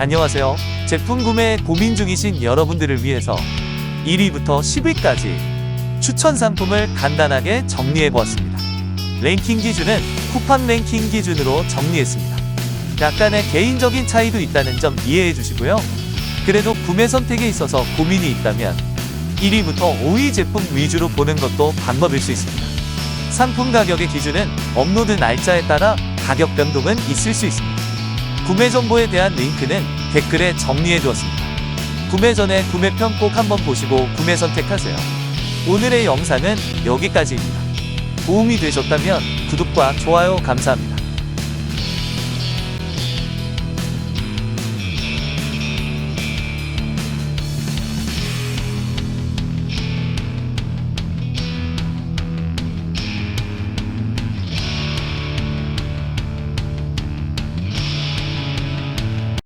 안녕하세요. 제품 구매 고민 중이신 여러분들을 위해서 1위부터 10위까지 추천 상품을 간단하게 정리해보았습니다. 랭킹 기준은 쿠팡 랭킹 기준으로 정리했습니다. 약간의 개인적인 차이도 있다는 점 이해해주시고요. 그래도 구매 선택에 있어서 고민이 있다면 1위부터 5위 제품 위주로 보는 것도 방법일 수 있습니다. 상품 가격의 기준은 업로드 날짜에 따라 가격 변동은 있을 수 있습니다. 구매 정보에 대한 링크는 댓글에 정리해 두었습니다. 구매 전에 구매편 꼭 한번 보시고 구매 선택하세요. 오늘의 영상은 여기까지입니다. 도움이 되셨다면 구독과 좋아요 감사합니다.